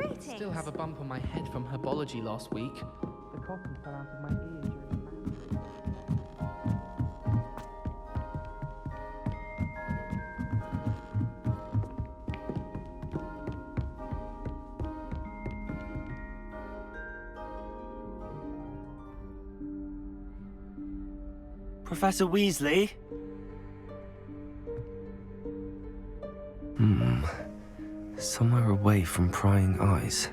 Greetings. Still have a bump on my head from herbology last week. The cotton fell out of my ear during Professor Weasley? Somewhere away from prying eyes.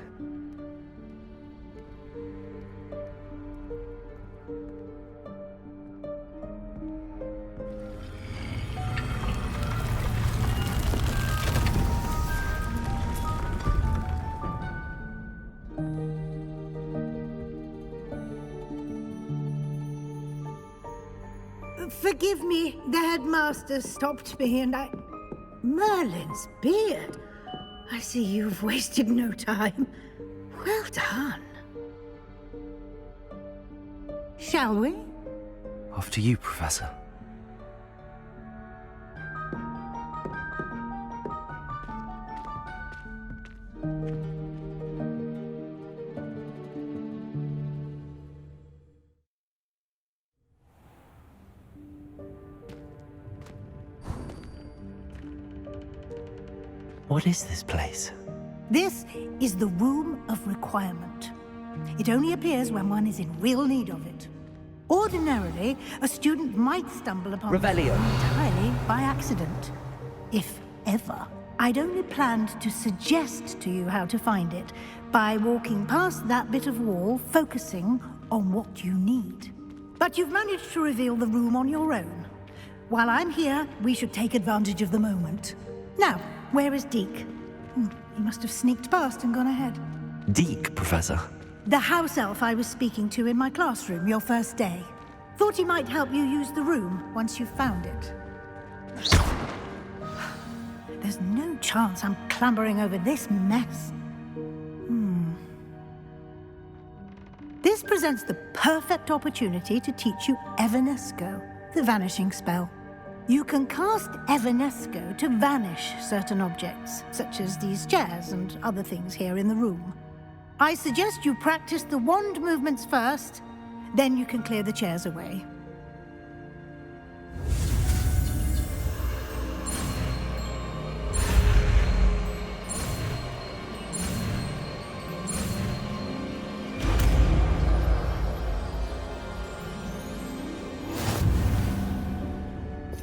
Forgive me, the headmaster stopped me and I... Merlin's beard. I see you've wasted no time. Well done. Shall we? After you, Professor. What is this place? This is the Room of Requirement. It only appears when one is in real need of it. Ordinarily, a student might stumble upon Revelio. it entirely by accident. If ever. I'd only planned to suggest to you how to find it by walking past that bit of wall, focusing on what you need. But you've managed to reveal the room on your own. While I'm here, we should take advantage of the moment. Now, where is Deke? He must have sneaked past and gone ahead. Deke, Professor. The house elf I was speaking to in my classroom your first day. Thought he might help you use the room once you've found it. There's no chance I'm clambering over this mess. This presents the perfect opportunity to teach you Evanesco, the vanishing spell. You can cast Evanesco to vanish certain objects, such as these chairs and other things here in the room. I suggest you practice the wand movements first, then you can clear the chairs away.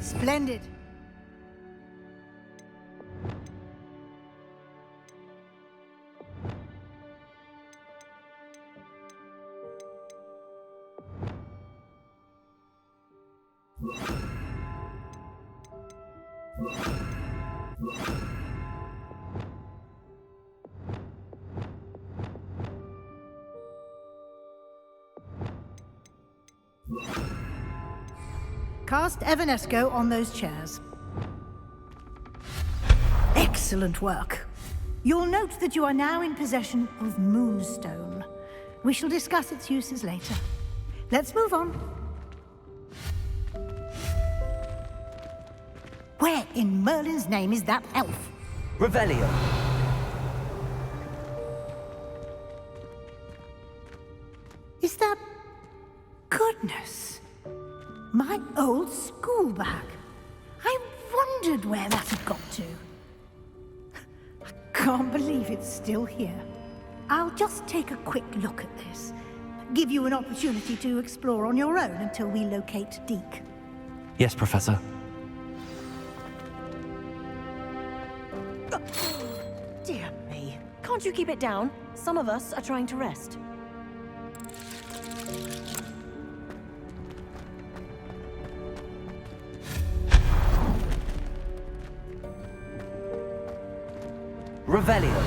Splendid. Cast Evanesco on those chairs. Excellent work. You'll note that you are now in possession of Moonstone. We shall discuss its uses later. Let's move on. Where in Merlin's name is that elf? Revelio. Is that... Goodness. My old school bag. I wondered where that had got to. I can't believe it's still here. I'll just take a quick look at this. Give you an opportunity to explore on your own until we locate Deke. Yes, Professor. Dear me. Can't you keep it down? Some of us are trying to rest. Revelio.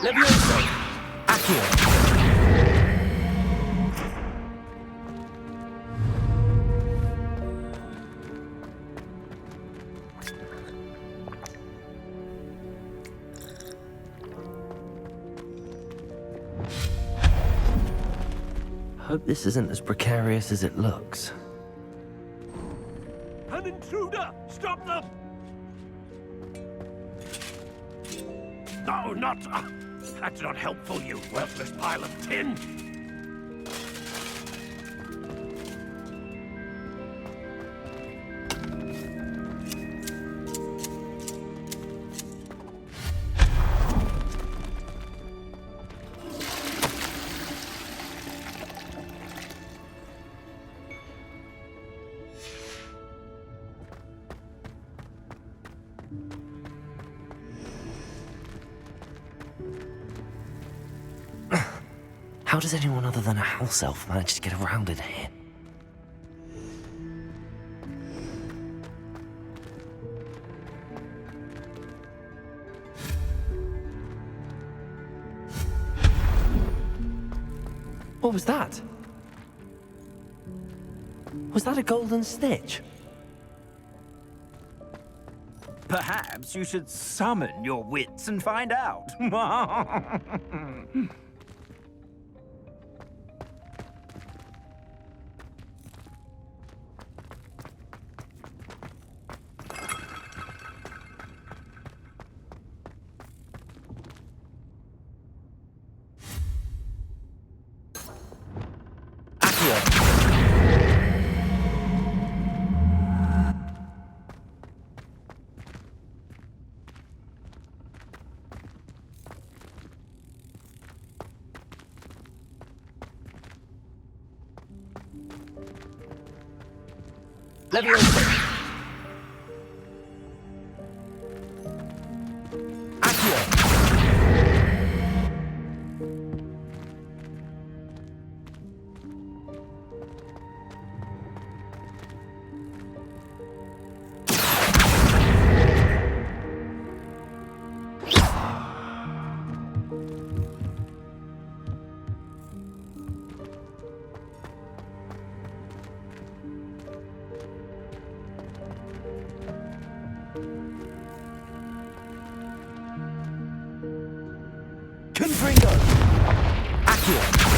Levioso. Accio. Hope this isn't as precarious as it looks. An intruder! Stop them! No, not... that's not helpful, you worthless pile of tin! How does anyone other than a house elf manage to get around in here? What was that? Was that a golden snitch? Perhaps you should summon your wits and find out. Leviosa! Accio! Confringo! Accio!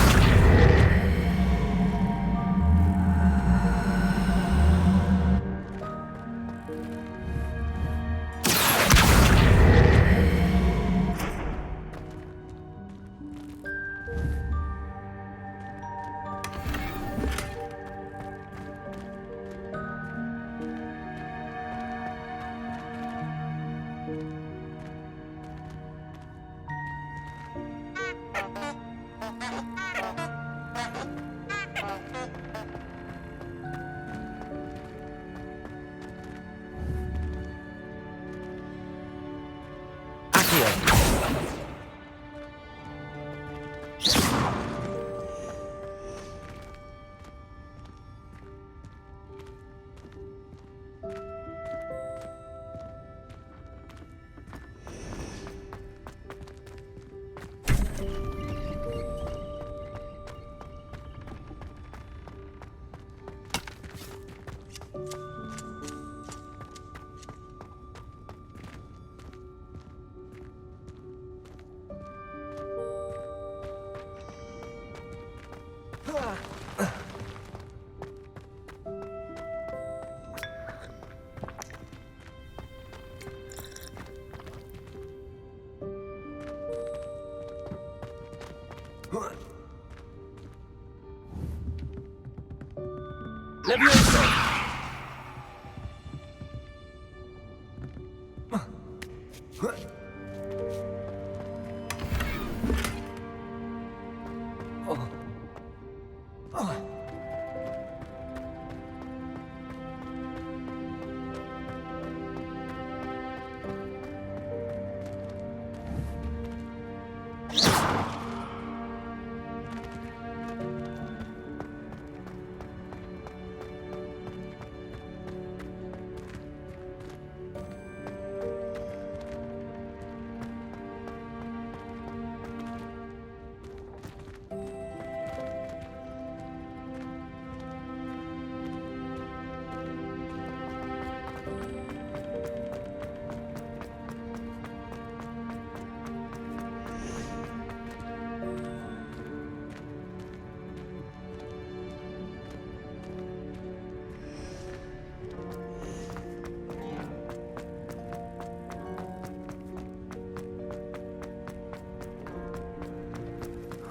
Leviosa!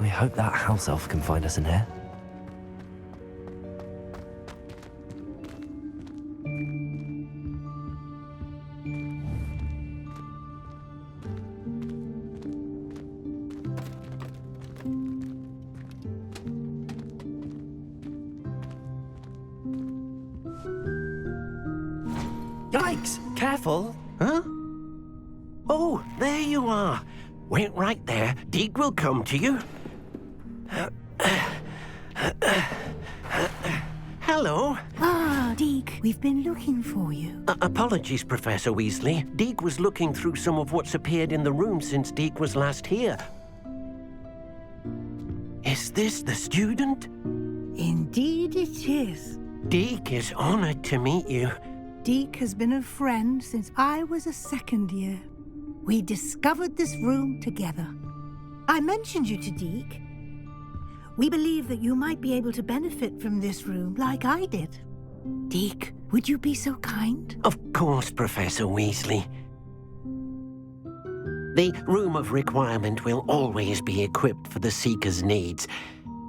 I hope that house elf can find us in here. Yikes! Careful! Huh? Oh, there you are. Wait right there. Deke will come to you. Hello. Ah, Deke, we've been looking for you. Apologies, Professor Weasley. Deke was looking through some of what's appeared in the room since Deke was last here. Is this the student? Indeed it is. Deke is honored to meet you. Deke has been a friend since I was a second year. We discovered this room together. I mentioned you to Deke. We believe that you might be able to benefit from this room like I did. Deke, would you be so kind? Of course, Professor Weasley. The Room of Requirement will always be equipped for the Seeker's needs.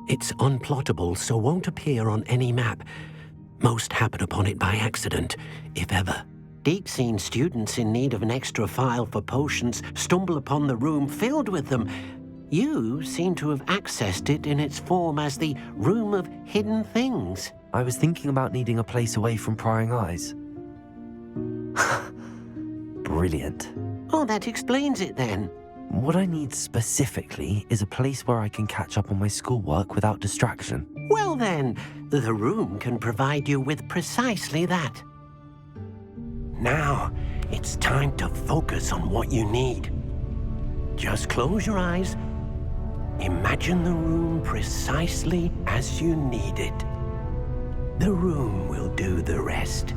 It's unplottable, so won't appear on any map. Most happen upon it by accident, if ever. Deke's seen students in need of an extra file for potions stumble upon the room filled with them. You seem to have accessed it in its form as the Room of Hidden Things. I was thinking about needing a place away from prying eyes. Brilliant. Oh, that explains it then. What I need specifically is a place where I can catch up on my schoolwork without distraction. Well then, the room can provide you with precisely that. Now, it's time to focus on what you need. Just close your eyes. Imagine the room precisely as you need it. The room will do the rest.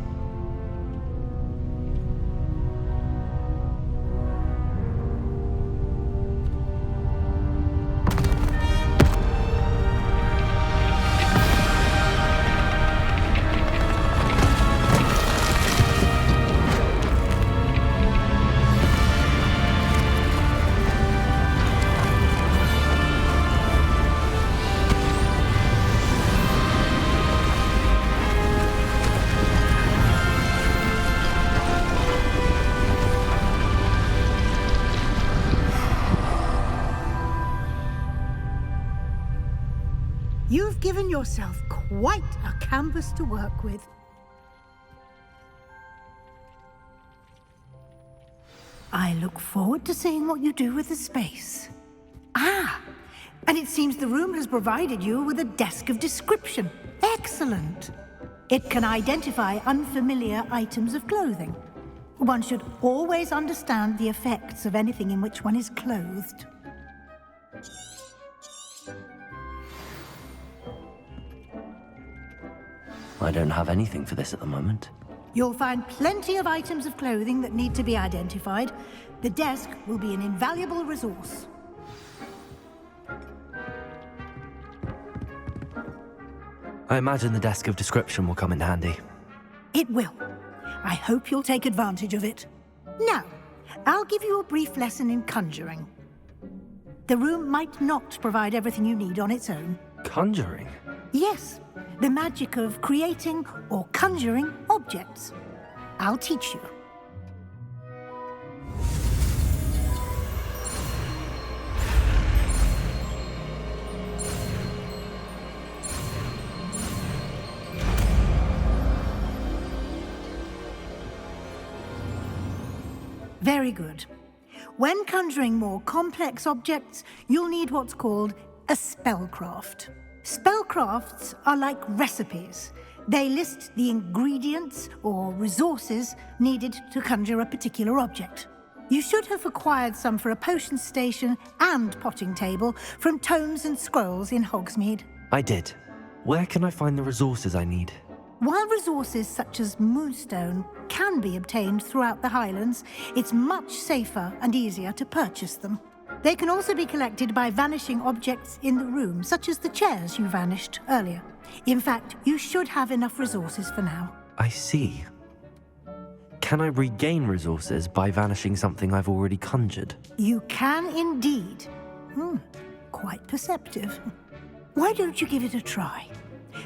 You've given yourself quite a canvas to work with. I look forward to seeing what you do with the space. Ah, and it seems the room has provided you with a desk of description. Excellent. It can identify unfamiliar items of clothing. One should always understand the effects of anything in which one is clothed. I don't have anything for this at the moment. You'll find plenty of items of clothing that need to be identified. The desk will be an invaluable resource. I imagine the desk of description will come in handy. It will. I hope you'll take advantage of it. Now, I'll give you a brief lesson in conjuring. The room might not provide everything you need on its own. Conjuring? Yes, the magic of creating or conjuring objects. I'll teach you. Very good. When conjuring more complex objects, you'll need what's called a spellcraft. Spellcrafts are like recipes. They list the ingredients or resources needed to conjure a particular object. You should have acquired some for a potion station and potting table from tomes and scrolls in Hogsmeade. I did. Where can I find the resources I need? While resources such as moonstone can be obtained throughout the Highlands, it's much safer and easier to purchase them. They can also be collected by vanishing objects in the room, such as the chairs you vanished earlier. In fact, you should have enough resources for now. I see. Can I regain resources by vanishing something I've already conjured? You can indeed. quite perceptive. Why don't you give it a try?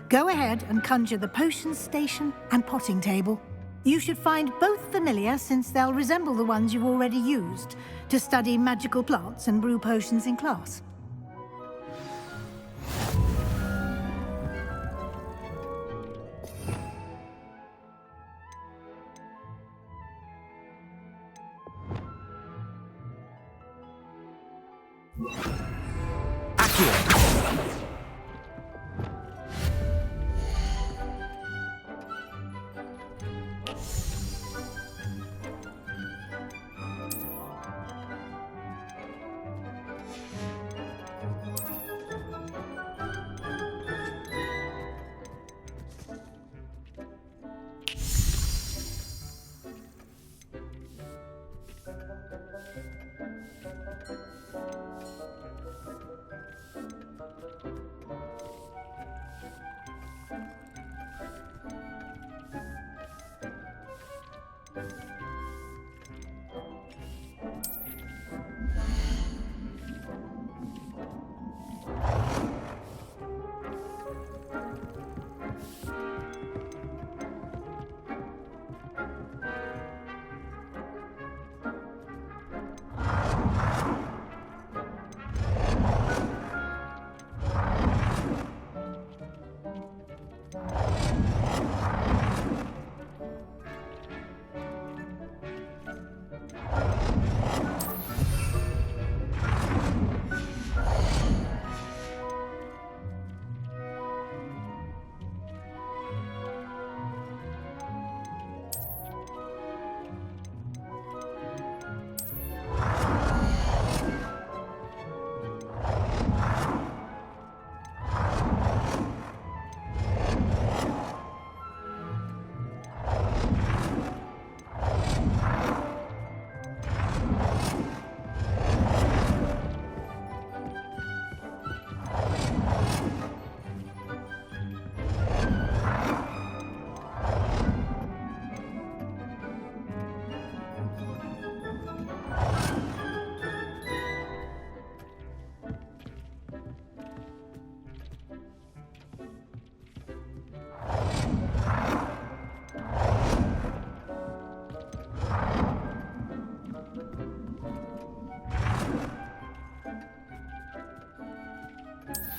Go ahead and conjure the potion station and potting table. You should find both familiar, since they'll resemble the ones you've already used to study magical plants and brew potions in class.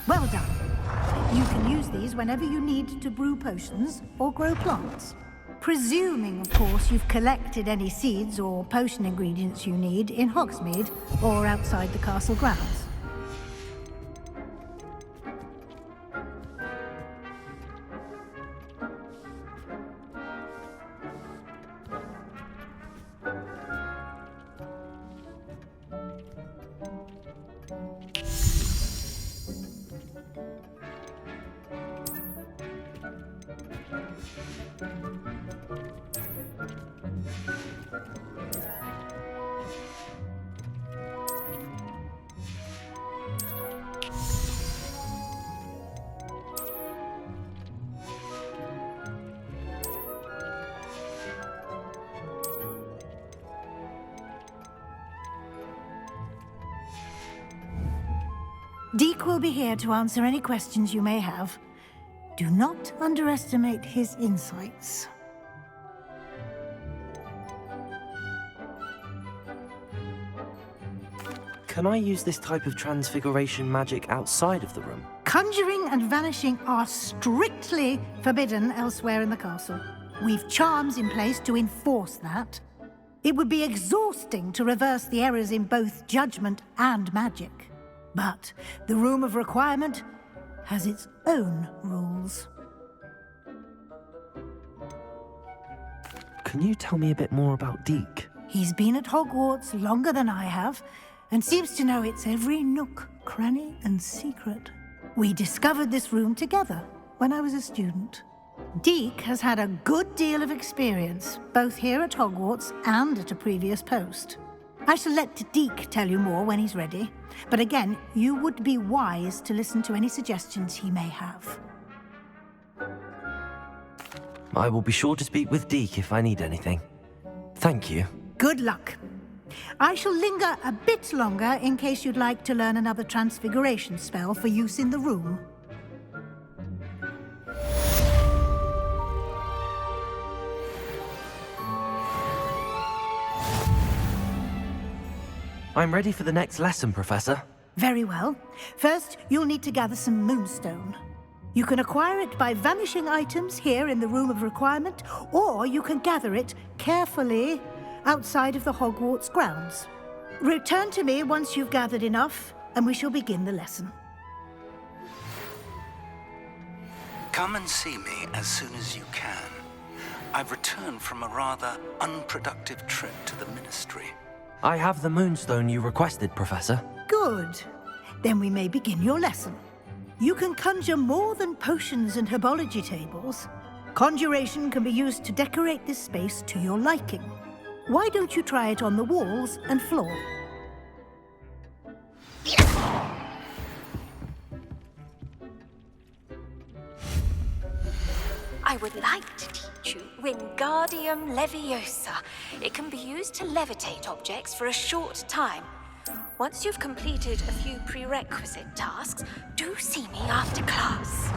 Well done. You can use these whenever you need to brew potions or grow plants. Presuming, of course, you've collected any seeds or potion ingredients you need in Hogsmeade or outside the castle grounds. Deek will be here to answer any questions you may have. Do not underestimate his insights. Can I use this type of transfiguration magic outside of the room? Conjuring and vanishing are strictly forbidden elsewhere in the castle. We've charms in place to enforce that. It would be exhausting to reverse the errors in both judgment and magic. But the Room of Requirement has its own rules. Can you tell me a bit more about Deek? He's been at Hogwarts longer than I have, and seems to know its every nook, cranny, and secret. We discovered this room together when I was a student. Deek has had a good deal of experience, both here at Hogwarts and at a previous post. I shall let Deek tell you more when he's ready, but again, you would be wise to listen to any suggestions he may have. I will be sure to speak with Deek if I need anything. Thank you. Good luck. I shall linger a bit longer in case you'd like to learn another transfiguration spell for use in the room. I'm ready for the next lesson, Professor. Very well. First, you'll need to gather some moonstone. You can acquire it by vanishing items here in the Room of Requirement, or you can gather it carefully outside of the Hogwarts grounds. Return to me once you've gathered enough, and we shall begin the lesson. Come and see me as soon as you can. I've returned from a rather unproductive trip to the Ministry. I have the moonstone you requested, Professor. Good. Then we may begin your lesson. You can conjure more than potions and herbology tables. Conjuration can be used to decorate this space to your liking. Why don't you try it on the walls and floor? I would like to teach you Wingardium Leviosa. It can be used to levitate objects for a short time. Once you've completed a few prerequisite tasks, do see me after class.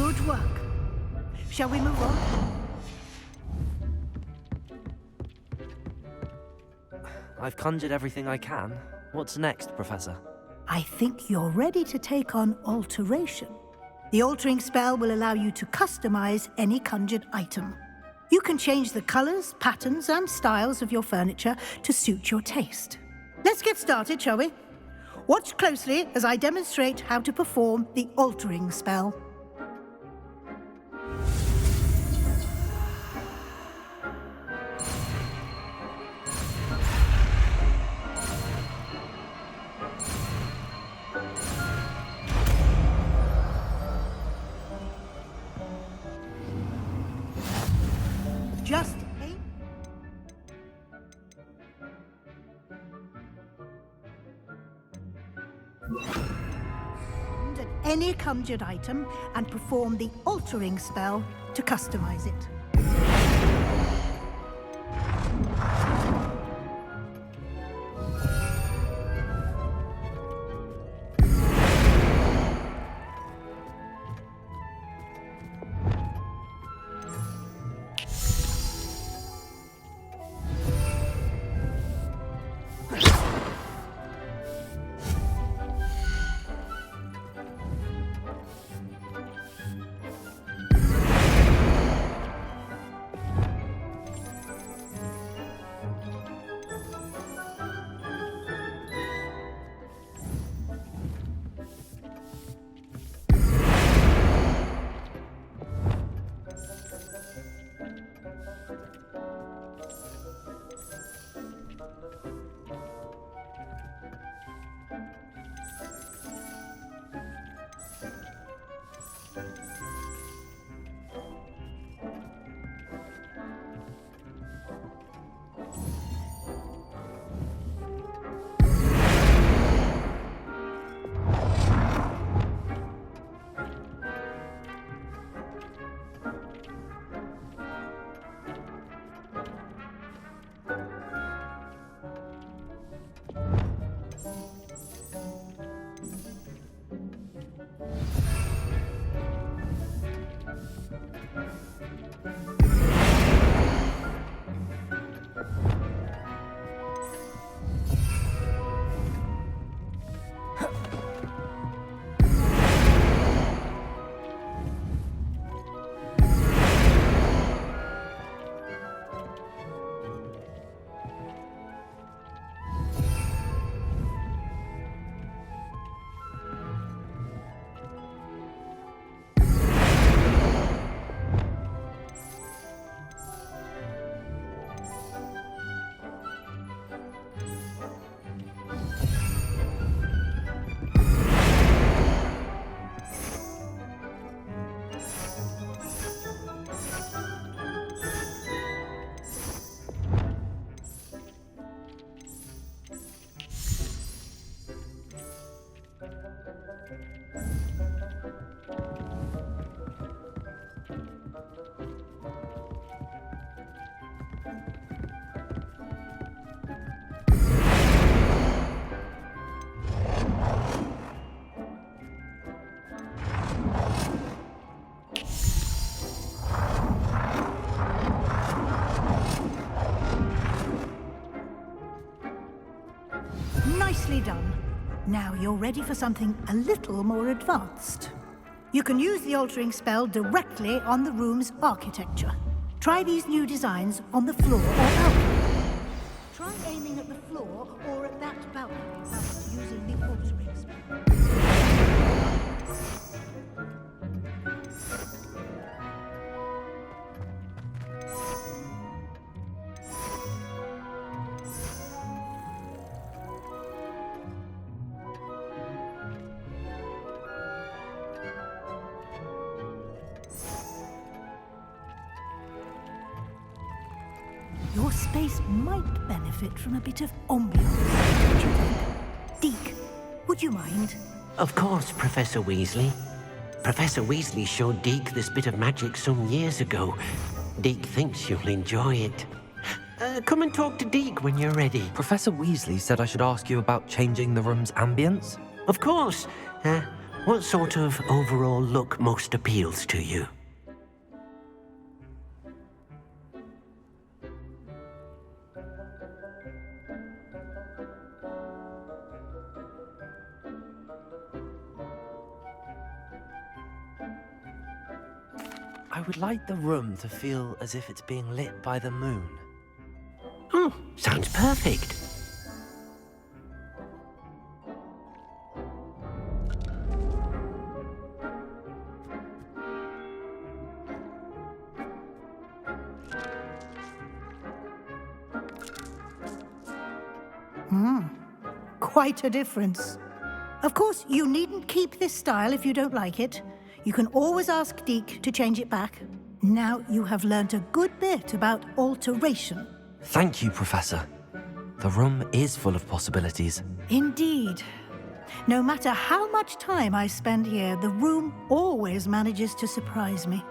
Good work. Shall we move on? I've conjured everything I can. What's next, Professor? I think you're ready to take on alteration. The altering spell will allow you to customize any conjured item. You can change the colors, patterns, and styles of your furniture to suit your taste. Let's get started, shall we? Watch closely as I demonstrate how to perform the altering spell. Just aim. At any conjured item and perform the altering spell to customize it. Now you're ready for something a little more advanced. You can use the altering spell directly on the room's architecture. Try these new designs on the floor or balcony. Try aiming at the floor or at that balcony whilst using the altering spell. Your space might benefit from a bit of ambiance, don't you think? Deke, would you mind? Of course, Professor Weasley. Professor Weasley showed Deke this bit of magic some years ago. Deke thinks you'll enjoy it. Come and talk to Deke when you're ready. Professor Weasley said I should ask you about changing the room's ambience. Of course. What sort of overall look most appeals to you? I would like the room to feel as if it's being lit by the moon. Oh, sounds perfect. Quite a difference. Of course, you needn't keep this style if you don't like it. You can always ask Deke to change it back. Now you have learnt a good bit about alteration. Thank you, Professor. The room is full of possibilities. Indeed. No matter how much time I spend here, the room always manages to surprise me.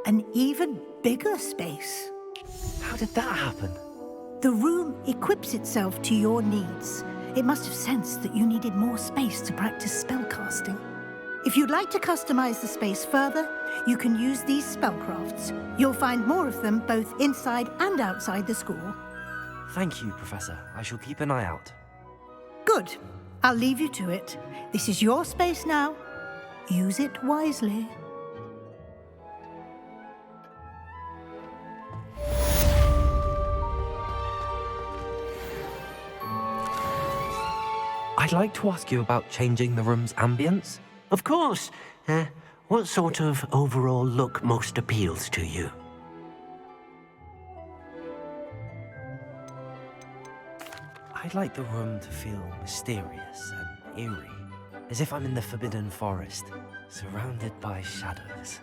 An even bigger space. How did that happen? The room equips itself to your needs. It must have sensed that you needed more space to practice spellcasting. If you'd like to customize the space further, you can use these spellcrafts. You'll find more of them both inside and outside the school. Thank you, Professor. I shall keep an eye out. Good. I'll leave you to it. This is your space now. Use it wisely. I'd like to ask you about changing the room's ambience. Of course. What sort of overall look most appeals to you? I'd like the room to feel mysterious and eerie, as if I'm in the Forbidden Forest, surrounded by shadows.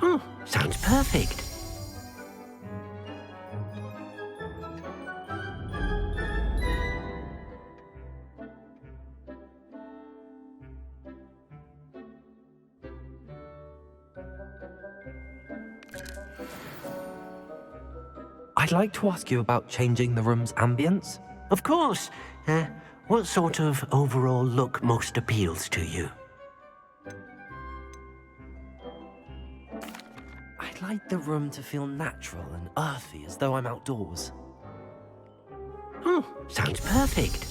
Oh, sounds perfect. I'd like to ask you about changing the room's ambience. Of course. What sort of overall look most appeals to you? I'd like the room to feel natural and earthy, as though I'm outdoors. Oh, sounds perfect.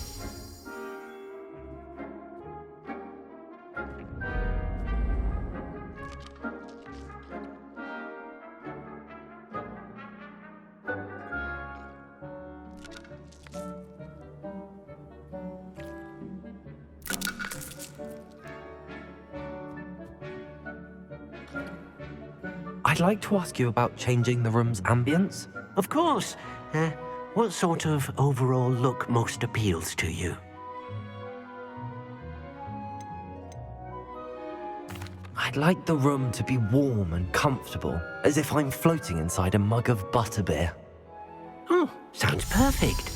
I'd like to ask you about changing the room's ambience. Of course. What sort of overall look most appeals to you? I'd like the room to be warm and comfortable, as if I'm floating inside a mug of butterbeer. Oh, sounds perfect.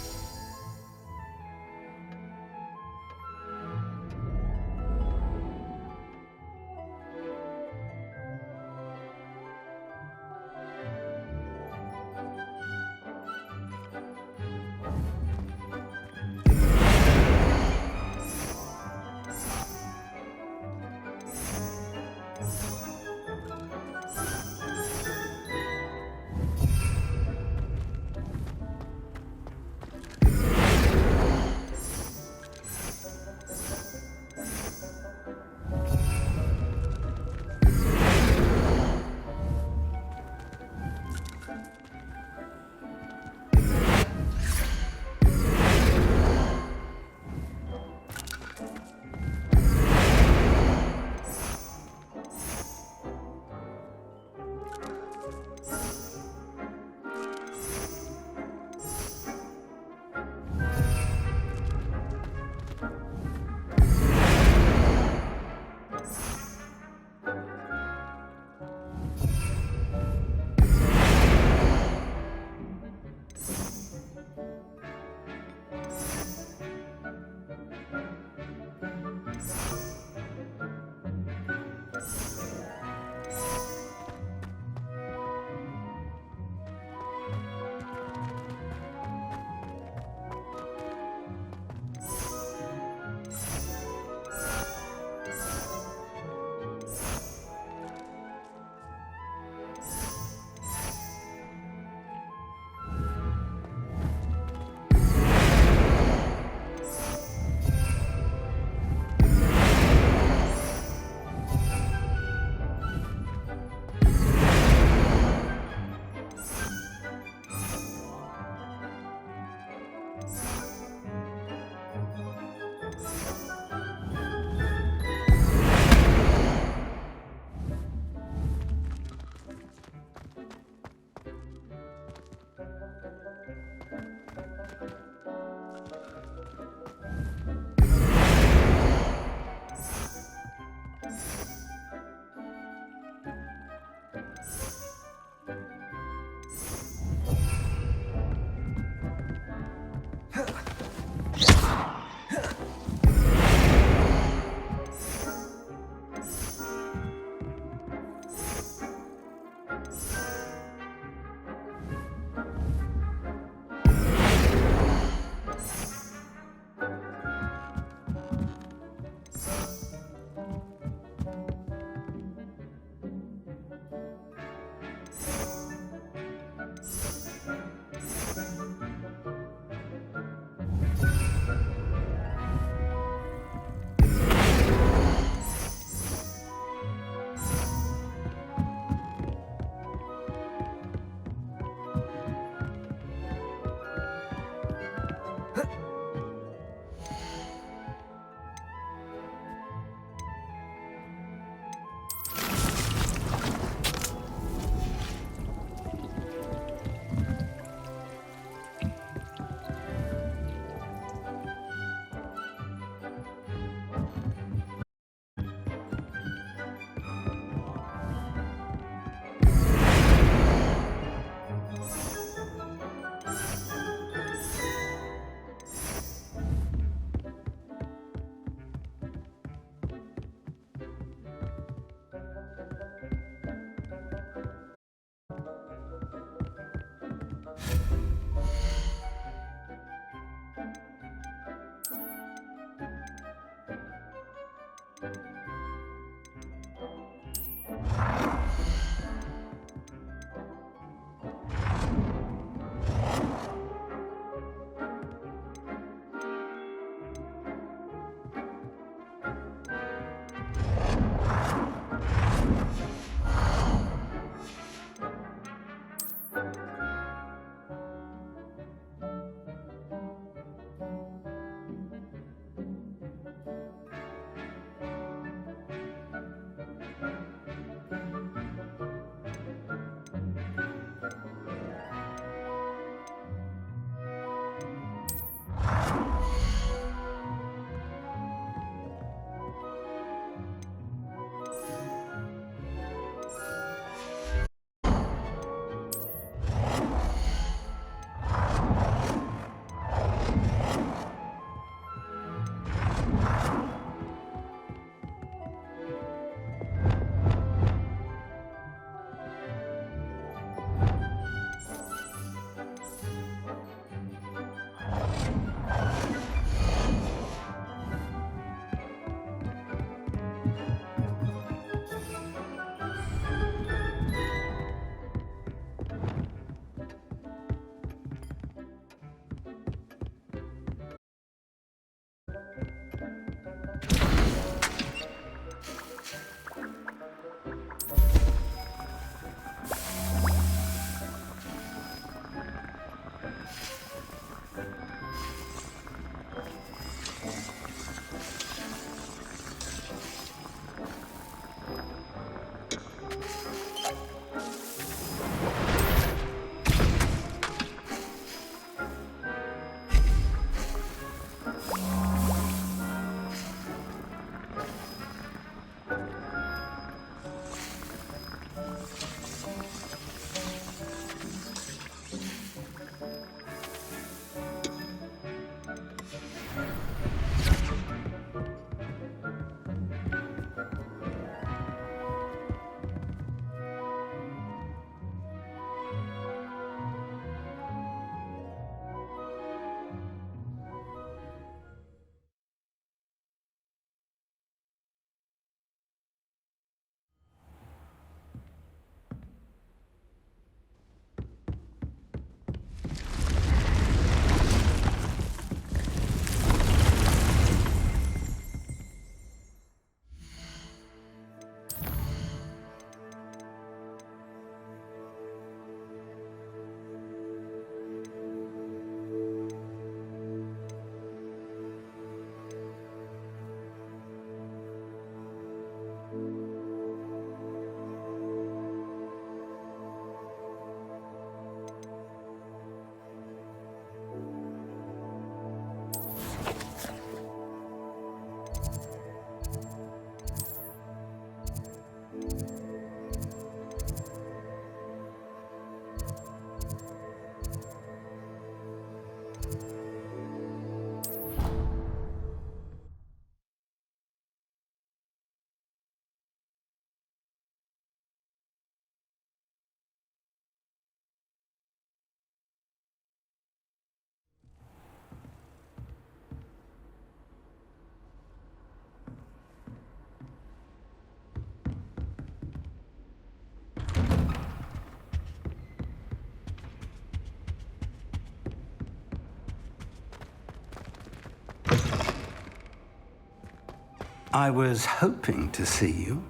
I was hoping to see you.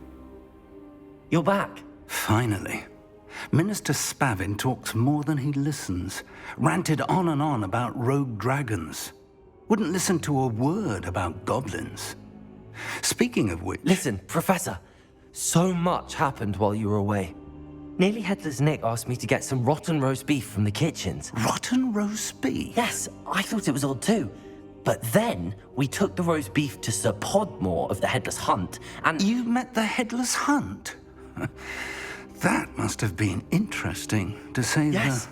You're back. Finally. Minister Spavin talks more than he listens. Ranted on and on about rogue dragons. Wouldn't listen to a word about goblins. Speaking of which... Listen, Professor. So much happened while you were away. Nearly Headless Nick asked me to get some rotten roast beef from the kitchens. Rotten roast beef? Yes, I thought it was odd too. But then we took the roast beef to Sir Podmore of the Headless Hunt, and... You met the Headless Hunt? That must have been interesting, to say Yes.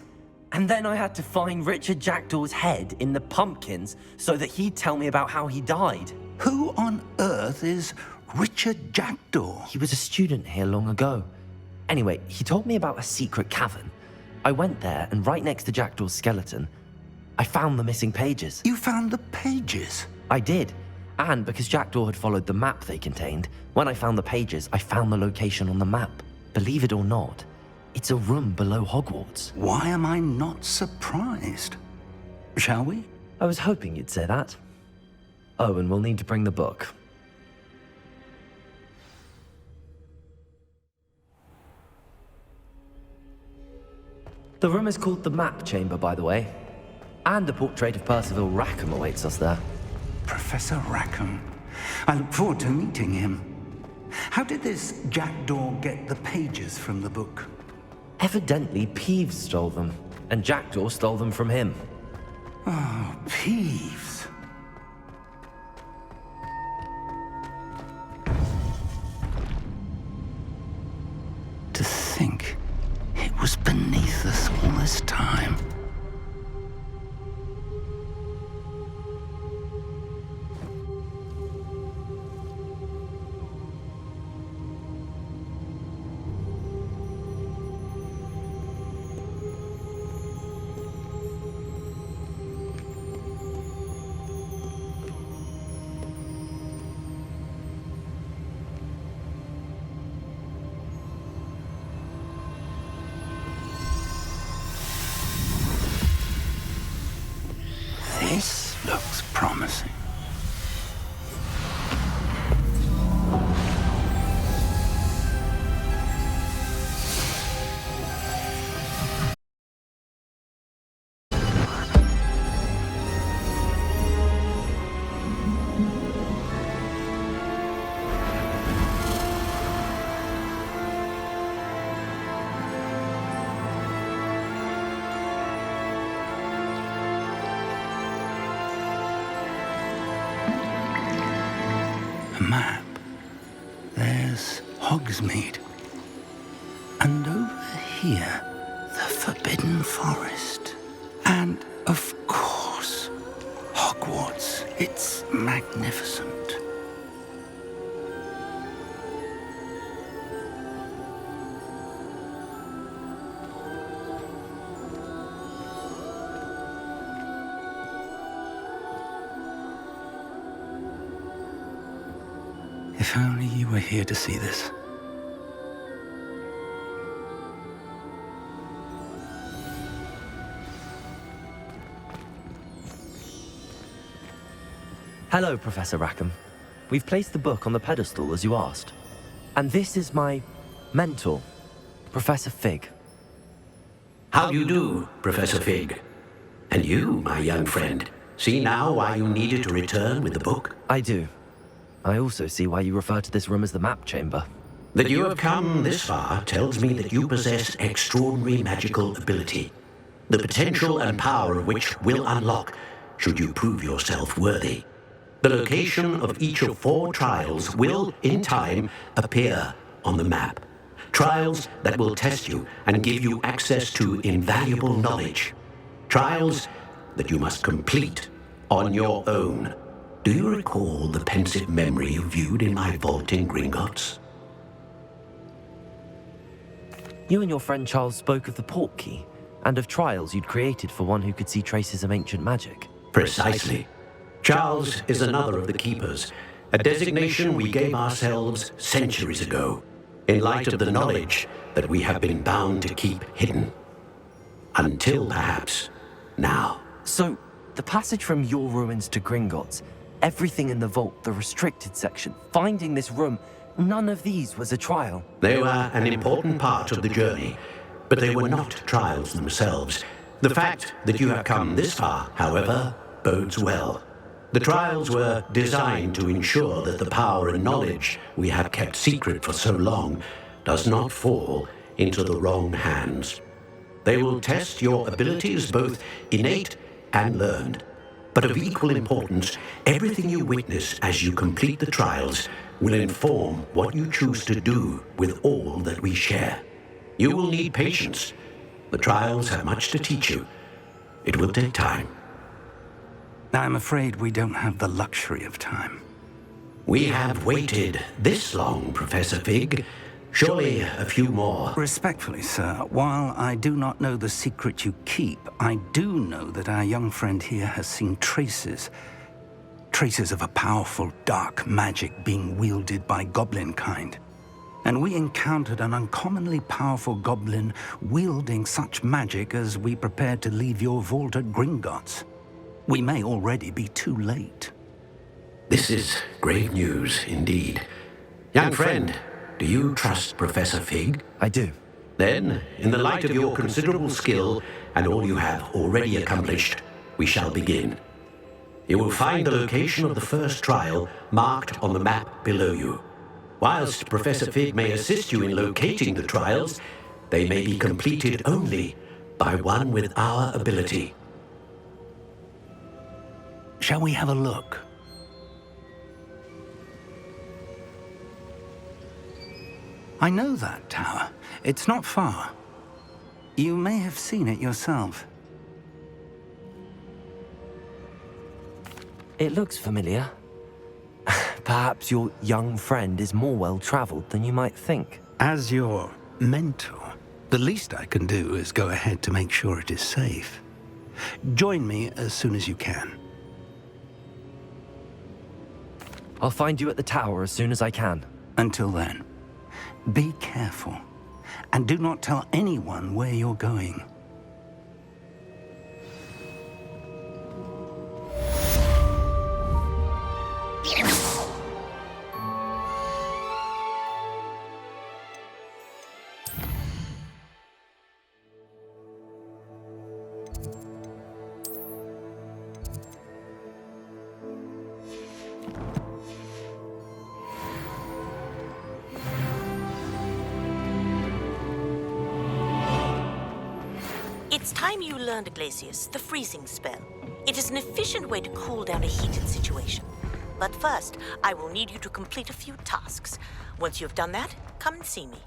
And then I had to find Richard Jackdaw's head in the pumpkins so that he'd tell me about how he died. Who on earth is Richard Jackdaw? He was a student here long ago. Anyway, he told me about a secret cavern. I went there, and right next to Jackdaw's skeleton, I found the missing pages. You found the pages? I did. And because Jackdaw had followed the map they contained, when I found the pages, I found the location on the map. Believe it or not, it's a room below Hogwarts. Why am I not surprised? Shall we? I was hoping you'd say that. Oh, and we'll need to bring the book. The room is called the Map Chamber, by the way. And a portrait of Percival Rackham awaits us there. Professor Rackham. I look forward to meeting him. How did this Jackdaw get the pages from the book? Evidently, Peeves stole them, and Jackdaw stole them from him. Oh, Peeves. To think it was beneath us all this time. This looks promising. A map. There's Hogsmeade. And over here, the Forbidden Forest. And, of course, Hogwarts. It's magnificent. If only you were here to see this. Hello, Professor Rackham. We've placed the book on the pedestal as you asked. And this is my mentor, Professor Fig. How do you do, Professor Fig? And you, my young friend, see now why you needed to return with the book? I do. I also see why you refer to this room as the Map Chamber. That you have come this far tells me that you possess extraordinary magical ability, the potential and power of which will unlock should you prove yourself worthy. The location of each of 4 trials will, in time, appear on the map. Trials that will test you and give you access to invaluable knowledge. Trials that you must complete on your own. Do you recall the pensive memory you viewed in my vault in Gringotts? You and your friend Charles spoke of the Portkey and of trials you'd created for one who could see traces of ancient magic. Precisely. Charles is another of the Keepers, a designation we gave ourselves centuries ago, in light of the knowledge that we have been bound to keep hidden. Until perhaps now. So, the passage from your ruins to Gringotts, everything in the vault, the restricted section, finding this room, none of these was a trial. They were an important part of the journey, but they were not trials themselves. The fact that you have come this far, however, bodes well. The trials were designed to ensure that the power and knowledge we have kept secret for so long does not fall into the wrong hands. They will test your abilities, both innate and learned. But of equal importance, everything you witness as you complete the trials will inform what you choose to do with all that we share. You will need patience. The trials have much to teach you. It will take time. I'm afraid we don't have the luxury of time. We have waited this long, Professor Fig. Surely a few more. Respectfully, sir, while I do not know the secret you keep, I do know that our young friend here has seen traces. traces of a powerful dark magic being wielded by goblin kind. And we encountered an uncommonly powerful goblin wielding such magic as we prepared to leave your vault at Gringotts. We may already be too late. This is grave news indeed. Young friend, do you trust Professor Fig? I do. Then, in the light of your considerable skill and all you have already accomplished, we shall begin. You will find the location of the first trial marked on the map below you. Whilst Professor Fig may assist you in locating the trials, they may be completed only by one with our ability. Shall we have a look? I know that tower. It's not far. You may have seen it yourself. It looks familiar. Perhaps your young friend is more well-traveled than you might think. As your mentor, the least I can do is go ahead to make sure it is safe. Join me as soon as you can. I'll find you at the tower as soon as I can. Until then, be careful, and do not tell anyone where you're going. It's time you learned, Glacius, the freezing spell. It is an efficient way to cool down a heated situation. But first, I will need you to complete a few tasks. Once you've done that, come and see me.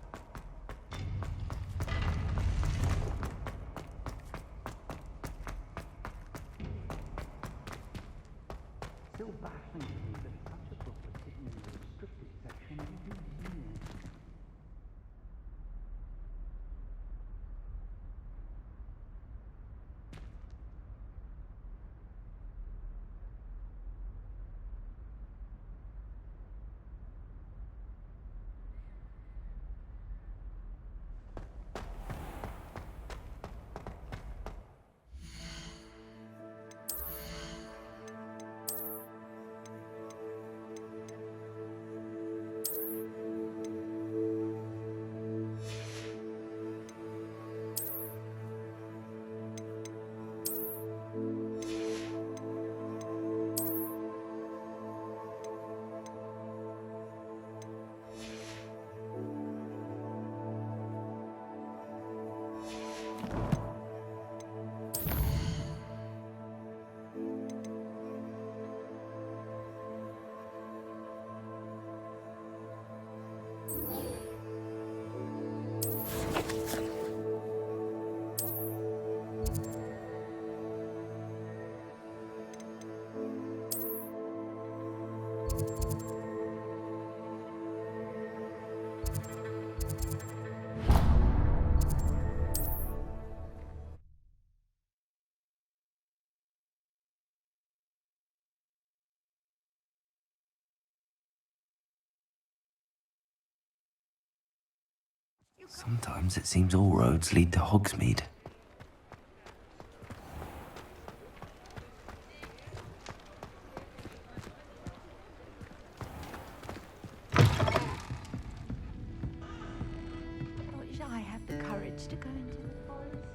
Sometimes it seems all roads lead to Hogsmeade. I wish I had the courage to go into the forest.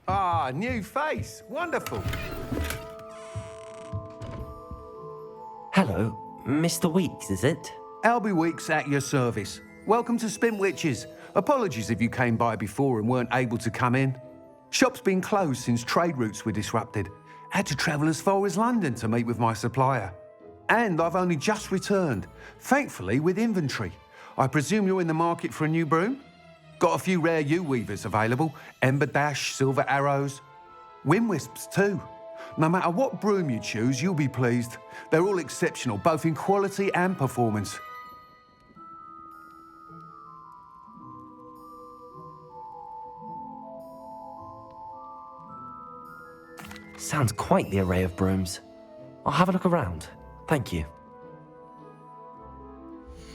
Ah, new face. Wonderful. Hello, Mr. Weeks, is it? Albie Weeks at your service. Welcome to Spintwitches. Apologies if you came by before and weren't able to come in. Shop's been closed since trade routes were disrupted, Had to travel as far as London to meet with my supplier. And I've only just returned, thankfully with inventory. I presume you're in the market for a new broom? Got a few rare yew-weavers available. Ember Dash, Silver Arrows. Wind Wisps too. No matter what broom you choose, you'll be pleased. They're all exceptional, both in quality and performance. Sounds quite the array of brooms. I'll have a look around. Thank you.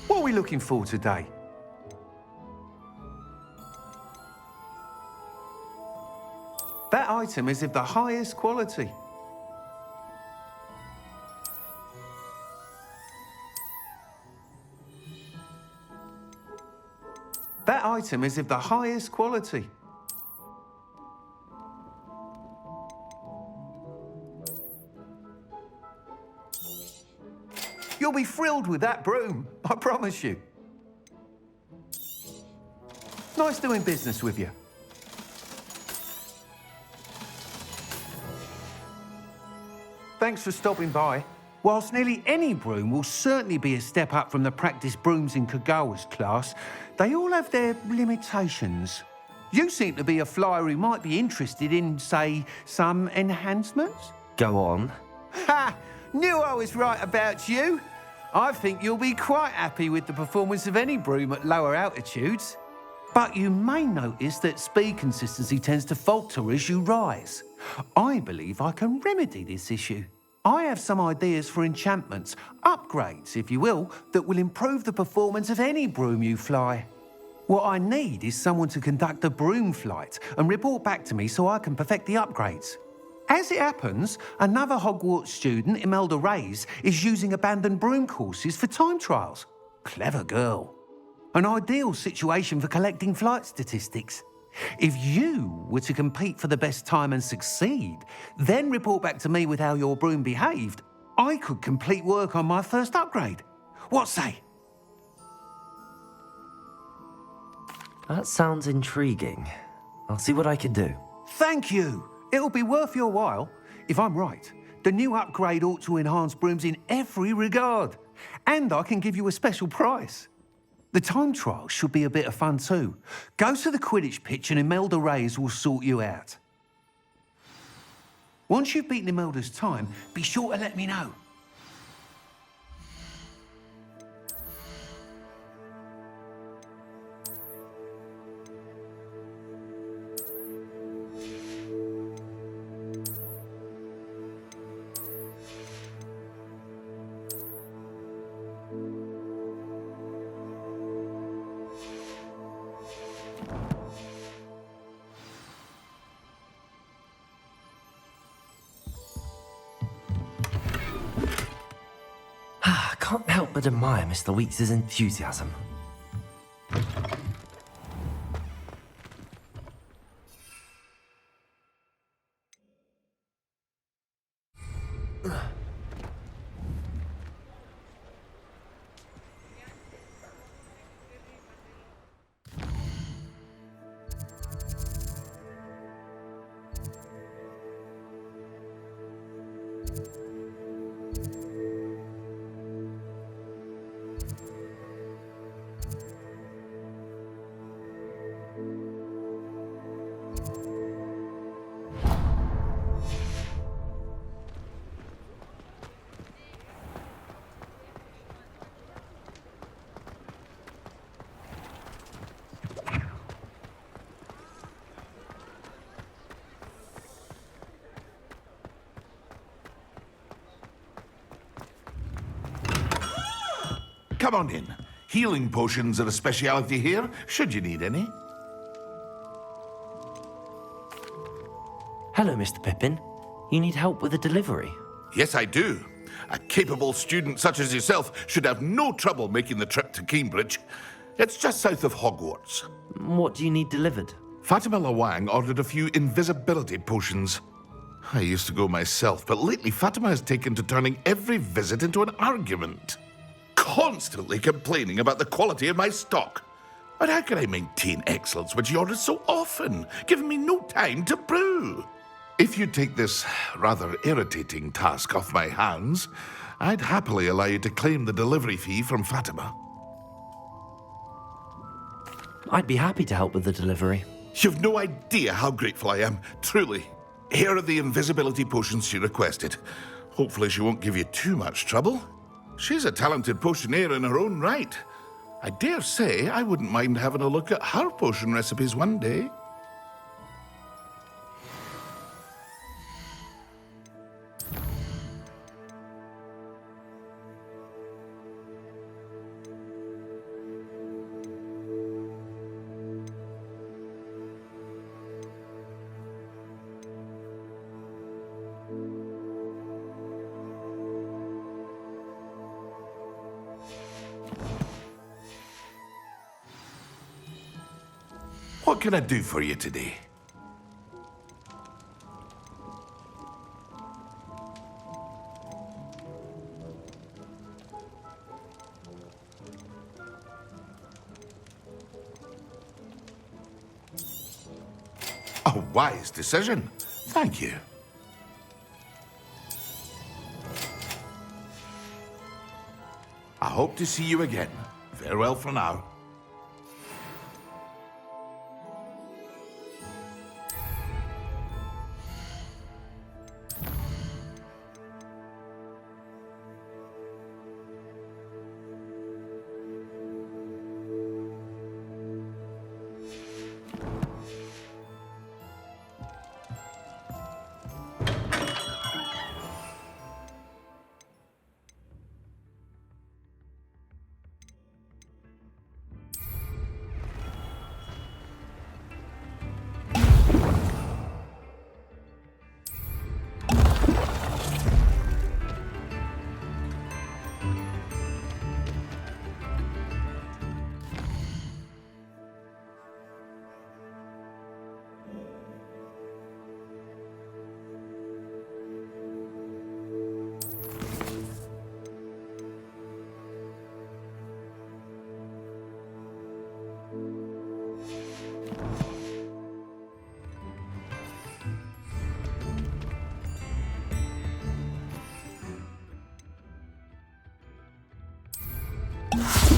What are we looking for today? That item is of the highest quality. That item is of the highest quality. You'll be thrilled with that broom, I promise you. Nice doing business with you. Thanks for stopping by. Whilst nearly any broom will certainly be a step up from the practice brooms in Kagawa's class, they all have their limitations. You seem to be a flyer who might be interested in, say, some enhancements? Go on. Ha! Knew I was right about you. I think you'll be quite happy with the performance of any broom at lower altitudes. But you may notice that speed consistency tends to falter as you rise. I believe I can remedy this issue. I have some ideas for enchantments, upgrades, if you will, that will improve the performance of any broom you fly. What I need is someone to conduct a broom flight and report back to me so I can perfect the upgrades. As it happens, another Hogwarts student, Imelda Reyes, is using abandoned broom courses for time trials. Clever girl. An ideal situation for collecting flight statistics. If you were to compete for the best time and succeed, then report back to me with how your broom behaved, I could complete work on my first upgrade. What say? That sounds intriguing. I'll see what I can do. Thank you. It'll be worth your while. If I'm right, the new upgrade ought to enhance brooms in every regard. And I can give you a special price. The time trial should be a bit of fun too. Go to the Quidditch pitch and Imelda Reyes will sort you out. Once you've beaten Imelda's time, be sure to let me know. Can't help but admire Mr. Weeks' enthusiasm. Come on in. Healing potions are a speciality here, should you need any. Hello, Mr. Pippin. You need help with a delivery? Yes, I do. A capable student such as yourself should have no trouble making the trip to Cambridge. It's just south of Hogwarts. What do you need delivered? Fatima Lawang ordered a few invisibility potions. I used to go myself, but lately Fatima has taken to turning every visit into an argument. Constantly complaining about the quality of my stock. But how can I maintain excellence when she orders so often, giving me no time to brew? If you take this rather irritating task off my hands, I'd happily allow you to claim the delivery fee from Fatima. I'd be happy to help with the delivery. You've no idea how grateful I am, truly. Here are the invisibility potions she requested. Hopefully she won't give you too much trouble. She's a talented potioneer in her own right. I dare say I wouldn't mind having a look at her potion recipes one day. What can I do for you today? A wise decision. Thank you. I hope to see you again. Farewell for now.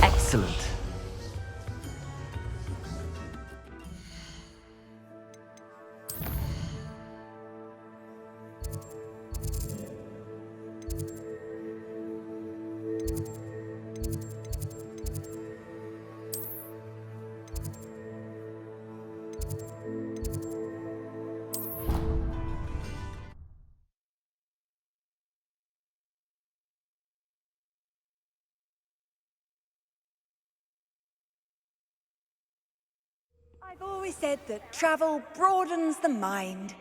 Excellent. I've always said that travel broadens the mind.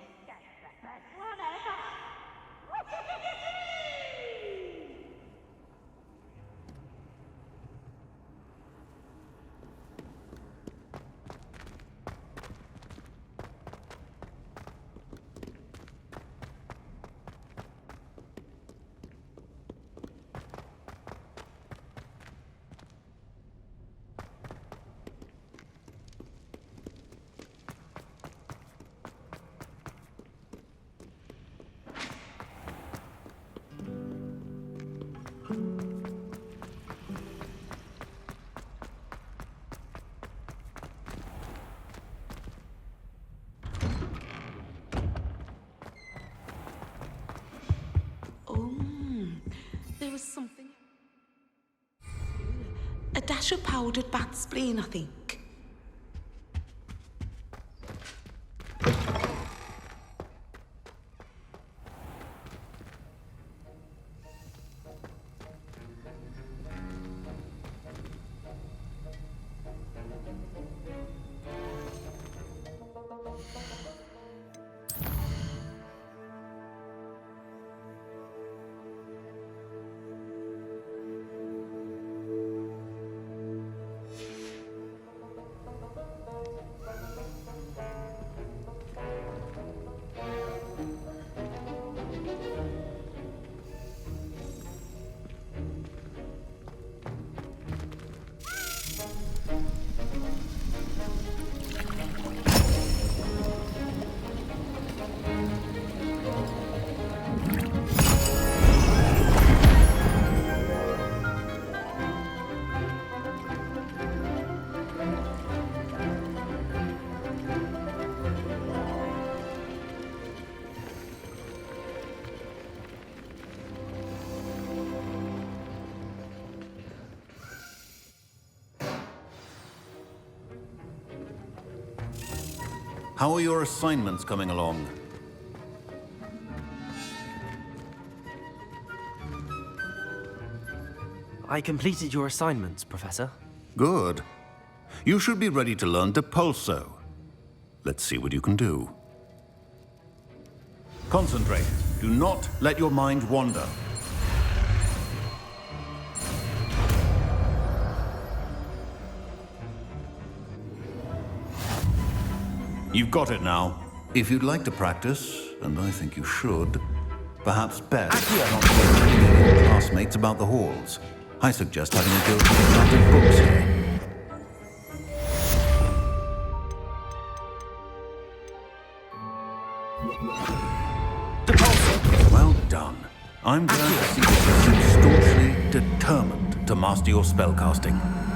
There was something. A dash of powdered bat spleen, I think. How are your assignments coming along? I completed your assignments, Professor. Good. You should be ready to learn Depulso. Let's see what you can do. Concentrate. Do not let your mind wander. You've got it now. If you'd like to practice, and I think you should, perhaps best not telling your classmates about the halls. I suggest having a go at the enchanted books here. Well done. I'm glad to see that you seem staunchly determined to master your spellcasting.